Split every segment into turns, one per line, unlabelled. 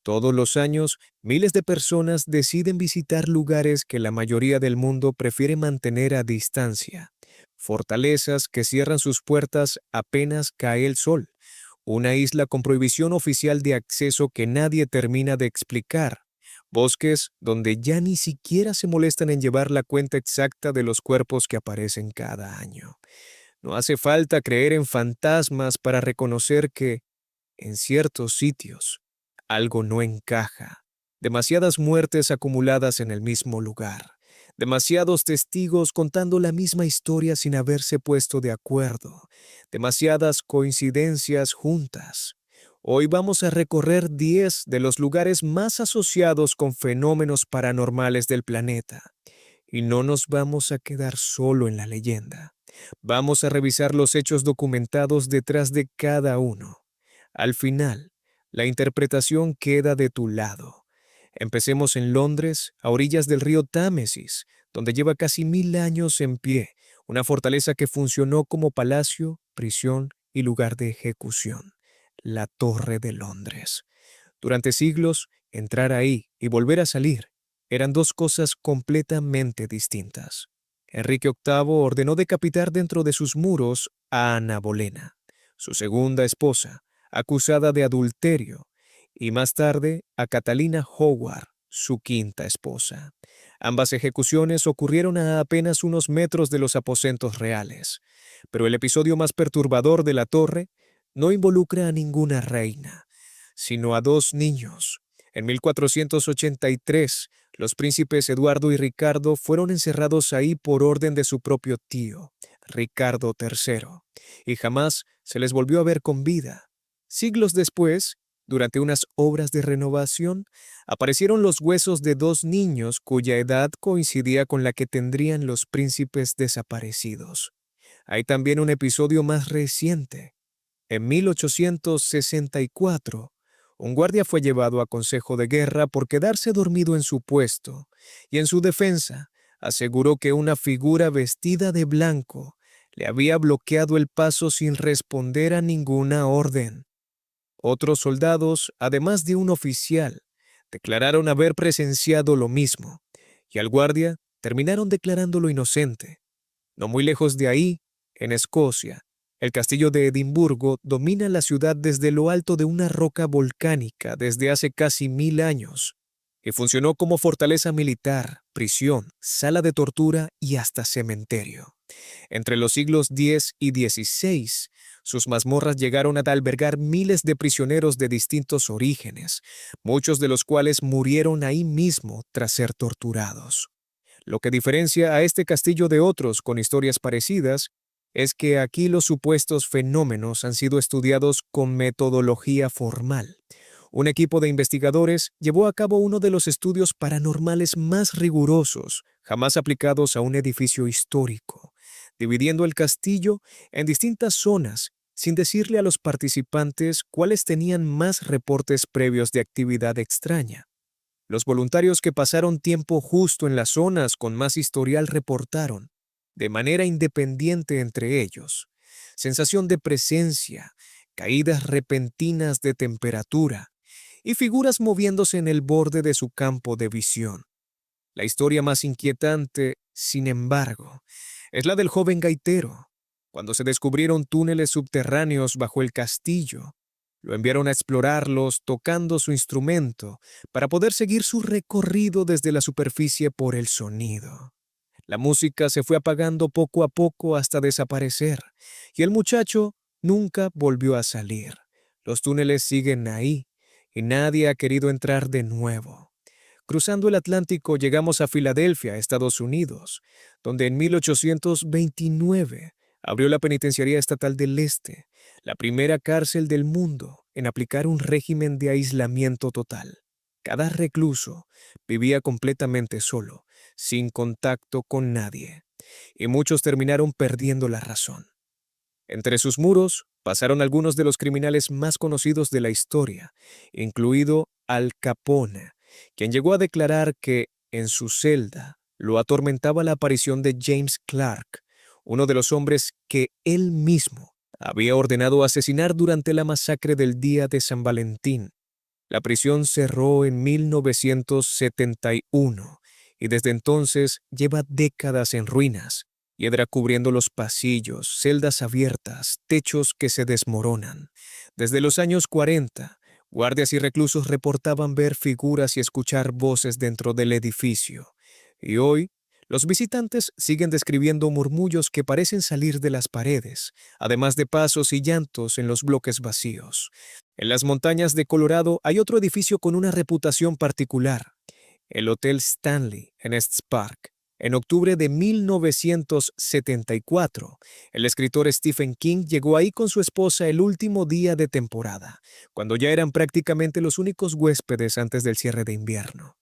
Todos los años, miles de personas deciden visitar lugares que la mayoría del mundo prefiere mantener a distancia. Fortalezas que cierran sus puertas apenas cae el sol. Una isla con prohibición oficial de acceso que nadie termina de explicar. Bosques donde ya ni siquiera se molestan en llevar la cuenta exacta de los cuerpos que aparecen cada año. No hace falta creer en fantasmas para reconocer que, en ciertos sitios, algo no encaja. Demasiadas muertes acumuladas en el mismo lugar. Demasiados testigos contando la misma historia sin haberse puesto de acuerdo. Demasiadas coincidencias juntas. Hoy vamos a recorrer 10 de los lugares más asociados con fenómenos paranormales del planeta. Y no nos vamos a quedar solo en la leyenda. Vamos a revisar los hechos documentados detrás de cada uno. Al final, la interpretación queda de tu lado. Empecemos en Londres, a orillas del río Támesis, donde lleva casi 1000 años en pie, una fortaleza que funcionó como palacio, prisión y lugar de ejecución, la Torre de Londres. Durante siglos, entrar ahí y volver a salir eran dos cosas completamente distintas. Enrique VIII ordenó decapitar dentro de sus muros a Ana Bolena, su segunda esposa, acusada de adulterio, y más tarde a Catalina Howard, su quinta esposa. Ambas ejecuciones ocurrieron a apenas unos metros de los aposentos reales, pero el episodio más perturbador de la torre no involucra a ninguna reina, sino a dos niños. En 1483, los príncipes Eduardo y Ricardo fueron encerrados ahí por orden de su propio tío, Ricardo III, y jamás se les volvió a ver con vida. Siglos después, durante unas obras de renovación, aparecieron los huesos de dos niños cuya edad coincidía con la que tendrían los príncipes desaparecidos. Hay también un episodio más reciente. En 1864, un guardia fue llevado a consejo de guerra por quedarse dormido en su puesto, y en su defensa aseguró que una figura vestida de blanco le había bloqueado el paso sin responder a ninguna orden. Otros soldados, además de un oficial, declararon haber presenciado lo mismo, y al guardia terminaron declarándolo inocente. No muy lejos de ahí, en Escocia, el castillo de Edimburgo domina la ciudad desde lo alto de una roca volcánica desde hace casi 1000 años, y funcionó como fortaleza militar, prisión, sala de tortura y hasta cementerio. Entre los siglos X y XVI, sus mazmorras llegaron a albergar miles de prisioneros de distintos orígenes, muchos de los cuales murieron ahí mismo tras ser torturados. Lo que diferencia a este castillo de otros con historias parecidas es que aquí los supuestos fenómenos han sido estudiados con metodología formal. Un equipo de investigadores llevó a cabo uno de los estudios paranormales más rigurosos jamás aplicados a un edificio histórico, dividiendo el castillo en distintas zonas sin decirle a los participantes cuáles tenían más reportes previos de actividad extraña. Los voluntarios que pasaron tiempo justo en las zonas con más historial reportaron, de manera independiente entre ellos, sensación de presencia, caídas repentinas de temperatura y figuras moviéndose en el borde de su campo de visión. La historia más inquietante, sin embargo, es la del joven gaitero. Cuando se descubrieron túneles subterráneos bajo el castillo, lo enviaron a explorarlos tocando su instrumento para poder seguir su recorrido desde la superficie por el sonido. La música se fue apagando poco a poco hasta desaparecer, y el muchacho nunca volvió a salir. Los túneles siguen ahí, y nadie ha querido entrar de nuevo. Cruzando el Atlántico llegamos a Filadelfia, Estados Unidos, donde en 1829 abrió la Penitenciaría Estatal del Este, la primera cárcel del mundo en aplicar un régimen de aislamiento total. Cada recluso vivía completamente solo, sin contacto con nadie, y muchos terminaron perdiendo la razón. Entre sus muros pasaron algunos de los criminales más conocidos de la historia, incluido Al Capone, quien llegó a declarar que, en su celda, lo atormentaba la aparición de James Clark, uno de los hombres que él mismo había ordenado asesinar durante la masacre del día de San Valentín. La prisión cerró en 1971 y desde entonces lleva décadas en ruinas, hiedra cubriendo los pasillos, celdas abiertas, techos que se desmoronan. Desde los años 40, guardias y reclusos reportaban ver figuras y escuchar voces dentro del edificio. Y hoy, los visitantes siguen describiendo murmullos que parecen salir de las paredes, además de pasos y llantos en los bloques vacíos. En las montañas de Colorado hay otro edificio con una reputación particular, el Hotel Stanley en Estes Park. En octubre de 1974, el escritor Stephen King llegó ahí con su esposa el último día de temporada, cuando ya eran prácticamente los únicos huéspedes antes del cierre de invierno.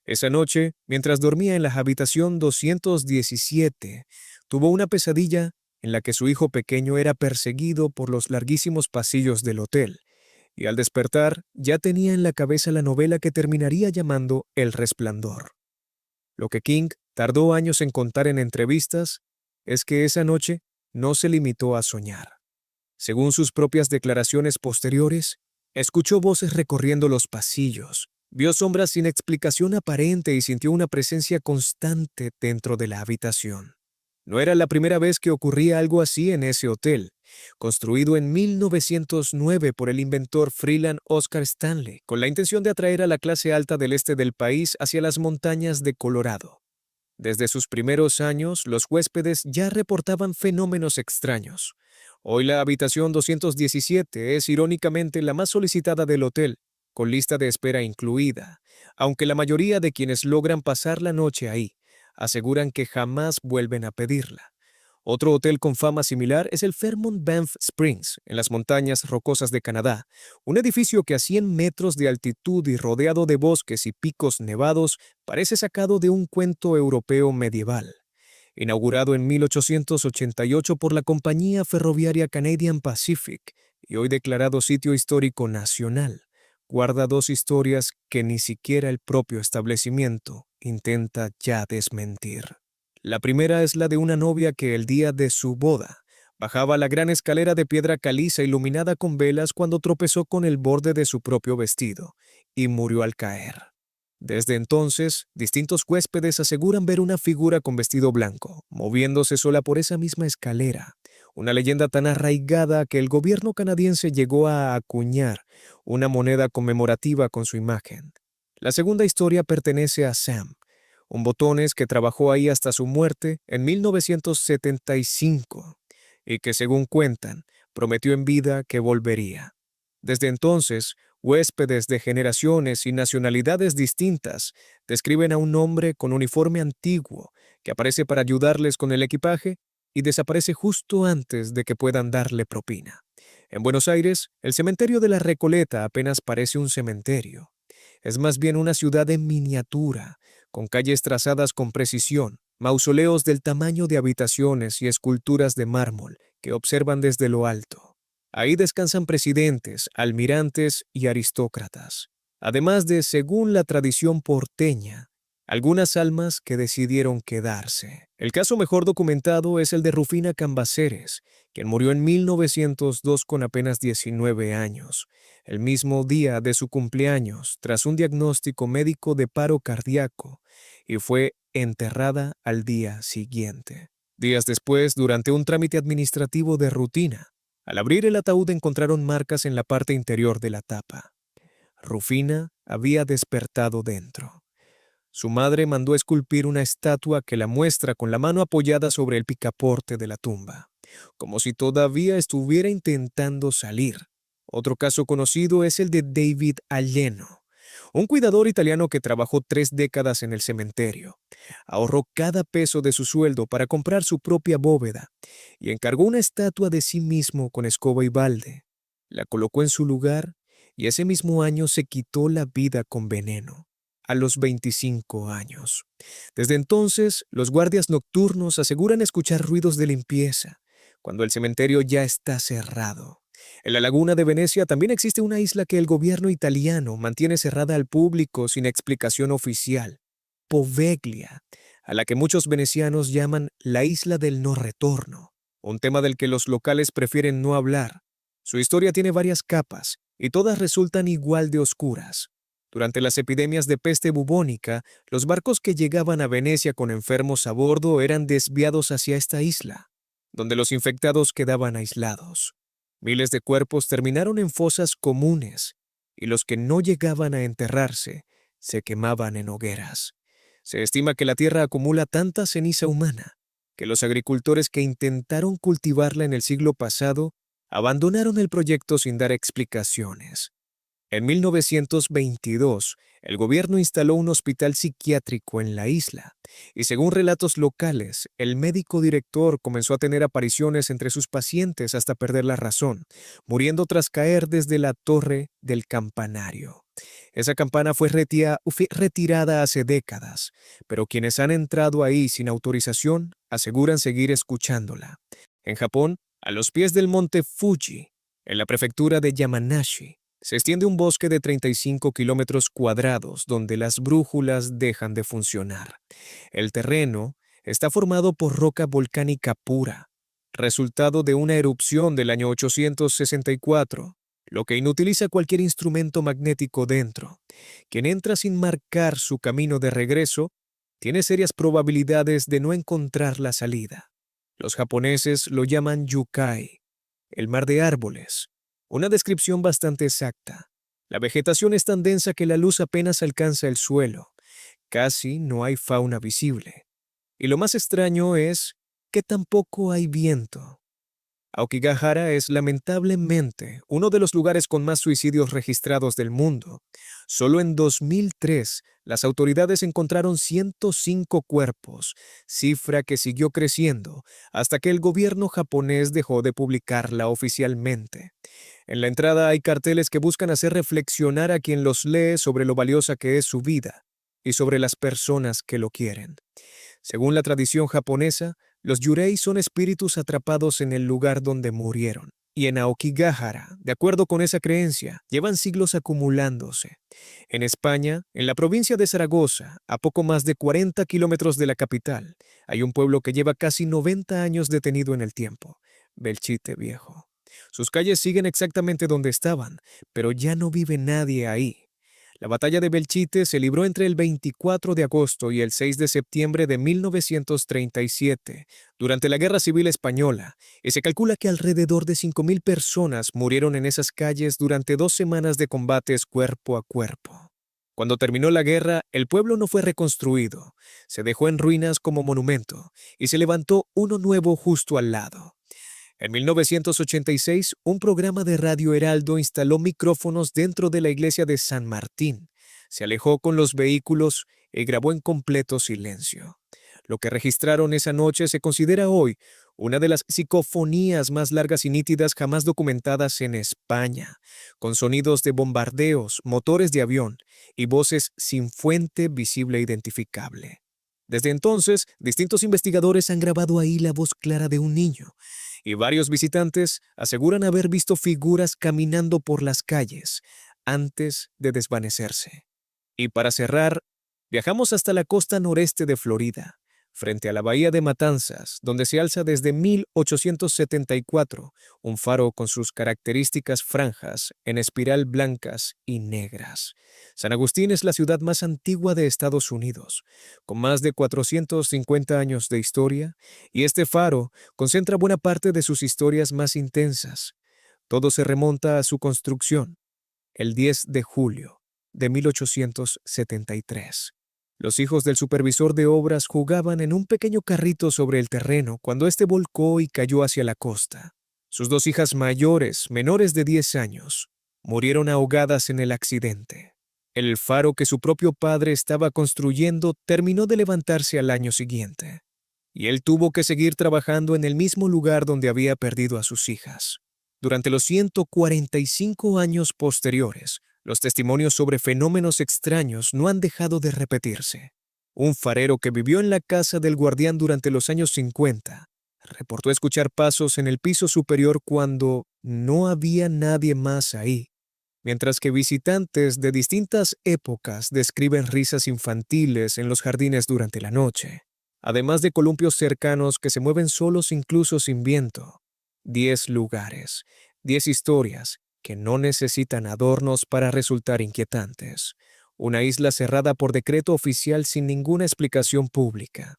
Esa noche, mientras dormía en la habitación 217, tuvo una pesadilla en la que su hijo pequeño era perseguido por los larguísimos pasillos del hotel, y al despertar ya tenía en la cabeza la novela que terminaría llamando El Resplandor. Lo que King tardó años en contar en entrevistas es que esa noche no se limitó a soñar. Según sus propias declaraciones posteriores, escuchó voces recorriendo los pasillos, vio sombras sin explicación aparente y sintió una presencia constante dentro de la habitación. No era la primera vez que ocurría algo así en ese hotel, construido en 1909 por el inventor Freeland Oscar Stanley, con la intención de atraer a la clase alta del este del país hacia las montañas de Colorado. Desde sus primeros años, los huéspedes ya reportaban fenómenos extraños. Hoy la habitación 217 es irónicamente la más solicitada del hotel, con lista de espera incluida, aunque la mayoría de quienes logran pasar la noche ahí aseguran que jamás vuelven a pedirla. Otro hotel con fama similar es el Fairmont Banff Springs, en las montañas rocosas de Canadá, un edificio que a 100 metros de altitud y rodeado de bosques y picos nevados parece sacado de un cuento europeo medieval. Inaugurado en 1888 por la compañía ferroviaria Canadian Pacific y hoy declarado sitio histórico nacional, guarda dos historias que ni siquiera el propio establecimiento intenta ya desmentir. La primera es la de una novia que el día de su boda bajaba la gran escalera de piedra caliza iluminada con velas cuando tropezó con el borde de su propio vestido y murió al caer. Desde entonces, distintos huéspedes aseguran ver una figura con vestido blanco, moviéndose sola por esa misma escalera, una leyenda tan arraigada que el gobierno canadiense llegó a acuñar una moneda conmemorativa con su imagen. La segunda historia pertenece a Sam, un botones que trabajó ahí hasta su muerte en 1975 y que, según cuentan, prometió en vida que volvería. Desde entonces, huéspedes de generaciones y nacionalidades distintas describen a un hombre con uniforme antiguo que aparece para ayudarles con el equipaje y desaparece justo antes de que puedan darle propina. En Buenos Aires, el cementerio de la Recoleta apenas parece un cementerio. Es más bien una ciudad en miniatura, con calles trazadas con precisión, mausoleos del tamaño de habitaciones y esculturas de mármol que observan desde lo alto. Ahí descansan presidentes, almirantes y aristócratas, además de, según la tradición porteña, algunas almas que decidieron quedarse. El caso mejor documentado es el de Rufina Cambaceres, quien murió en 1902 con apenas 19 años, el mismo día de su cumpleaños, tras un diagnóstico médico de paro cardíaco, y fue enterrada al día siguiente. Días después, durante un trámite administrativo de rutina, al abrir el ataúd encontraron marcas en la parte interior de la tapa. Rufina había despertado dentro. Su madre mandó esculpir una estatua que la muestra con la mano apoyada sobre el picaporte de la tumba, como si todavía estuviera intentando salir. Otro caso conocido es el de David Alleno, un cuidador italiano que trabajó 3 décadas en el cementerio. Ahorró cada peso de su sueldo para comprar su propia bóveda y encargó una estatua de sí mismo con escoba y balde. La colocó en su lugar y ese mismo año se quitó la vida con veneno, a los 25 años. Desde entonces, los guardias nocturnos aseguran escuchar ruidos de limpieza, cuando el cementerio ya está cerrado. En la laguna de Venecia también existe una isla que el gobierno italiano mantiene cerrada al público sin explicación oficial, Poveglia, a la que muchos venecianos llaman la isla del no retorno, un tema del que los locales prefieren no hablar. Su historia tiene varias capas y todas resultan igual de oscuras. Durante las epidemias de peste bubónica, los barcos que llegaban a Venecia con enfermos a bordo eran desviados hacia esta isla, donde los infectados quedaban aislados. Miles de cuerpos terminaron en fosas comunes, y los que no llegaban a enterrarse se quemaban en hogueras. Se estima que la tierra acumula tanta ceniza humana que los agricultores que intentaron cultivarla en el siglo pasado abandonaron el proyecto sin dar explicaciones. En 1922, el gobierno instaló un hospital psiquiátrico en la isla, y según relatos locales, el médico director comenzó a tener apariciones entre sus pacientes hasta perder la razón, muriendo tras caer desde la torre del campanario. Esa campana fue retirada hace décadas, pero quienes han entrado ahí sin autorización aseguran seguir escuchándola. En Japón, a los pies del monte Fuji, en la prefectura de Yamanashi, se extiende un bosque de 35 kilómetros cuadrados donde las brújulas dejan de funcionar. El terreno está formado por roca volcánica pura, resultado de una erupción del año 864, lo que inutiliza cualquier instrumento magnético dentro. Quien entra sin marcar su camino de regreso tiene serias probabilidades de no encontrar la salida. Los japoneses lo llaman yukai, el mar de árboles. Una descripción bastante exacta. La vegetación es tan densa que la luz apenas alcanza el suelo. Casi no hay fauna visible. Y lo más extraño es que tampoco hay viento. Aokigahara es lamentablemente uno de los lugares con más suicidios registrados del mundo. Solo en 2003, las autoridades encontraron 105 cuerpos, cifra que siguió creciendo hasta que el gobierno japonés dejó de publicarla oficialmente. En la entrada hay carteles que buscan hacer reflexionar a quien los lee sobre lo valiosa que es su vida y sobre las personas que lo quieren. Según la tradición japonesa, los yurei son espíritus atrapados en el lugar donde murieron. Y en Aokigahara, de acuerdo con esa creencia, llevan siglos acumulándose. En España, en la provincia de Zaragoza, a poco más de 40 kilómetros de la capital, hay un pueblo que lleva casi 90 años detenido en el tiempo, Belchite Viejo. Sus calles siguen exactamente donde estaban, pero ya no vive nadie ahí. La batalla de Belchite se libró entre el 24 de agosto y el 6 de septiembre de 1937, durante la Guerra Civil Española, y se calcula que alrededor de 5.000 personas murieron en esas calles durante 2 semanas de combates cuerpo a cuerpo. Cuando terminó la guerra, el pueblo no fue reconstruido, se dejó en ruinas como monumento, y se levantó uno nuevo justo al lado. En 1986, un programa de Radio Heraldo instaló micrófonos dentro de la iglesia de San Martín. Se alejó con los vehículos y grabó en completo silencio. Lo que registraron esa noche se considera hoy una de las psicofonías más largas y nítidas jamás documentadas en España, con sonidos de bombardeos, motores de avión y voces sin fuente visible e identificable. Desde entonces, distintos investigadores han grabado ahí la voz clara de un niño, y varios visitantes aseguran haber visto figuras caminando por las calles antes de desvanecerse. Y para cerrar, viajamos hasta la costa noreste de Florida, frente a la bahía de Matanzas, donde se alza desde 1874 un faro con sus características franjas en espiral blancas y negras. San Agustín es la ciudad más antigua de Estados Unidos, con más de 450 años de historia, y este faro concentra buena parte de sus historias más intensas. Todo se remonta a su construcción, el 10 de julio de 1873. Los hijos del supervisor de obras jugaban en un pequeño carrito sobre el terreno cuando éste volcó y cayó hacia la costa. Sus 2 hijas mayores, menores de 10 años, murieron ahogadas en el accidente. El faro que su propio padre estaba construyendo terminó de levantarse al año siguiente, y él tuvo que seguir trabajando en el mismo lugar donde había perdido a sus hijas. Durante los 145 años posteriores, los testimonios sobre fenómenos extraños no han dejado de repetirse. Un farero que vivió en la casa del guardián durante los años 50 reportó escuchar pasos en el piso superior cuando no había nadie más ahí, mientras que visitantes de distintas épocas describen risas infantiles en los jardines durante la noche, además de columpios cercanos que se mueven solos incluso sin viento. 10 lugares, 10 historias que no necesitan adornos para resultar inquietantes. Una isla cerrada por decreto oficial sin ninguna explicación pública.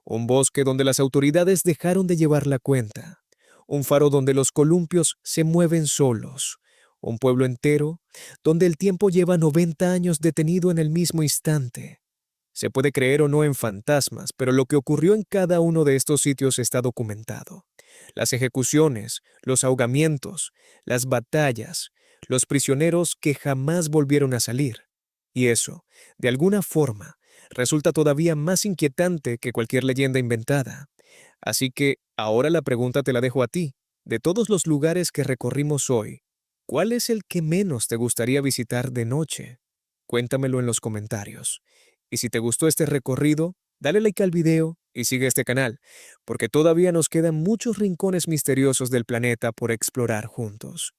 Un bosque donde las autoridades dejaron de llevar la cuenta. Un faro donde los columpios se mueven solos. Un pueblo entero donde el tiempo lleva 90 años detenido en el mismo instante. Se puede creer o no en fantasmas, pero lo que ocurrió en cada uno de estos sitios está documentado. Las ejecuciones, los ahogamientos, las batallas, los prisioneros que jamás volvieron a salir. Y eso, de alguna forma, resulta todavía más inquietante que cualquier leyenda inventada. Así que ahora la pregunta te la dejo a ti. De todos los lugares que recorrimos hoy, ¿cuál es el que menos te gustaría visitar de noche? Cuéntamelo en los comentarios. Y si te gustó este recorrido, dale like al video y sigue este canal, porque todavía nos quedan muchos rincones misteriosos del planeta por explorar juntos.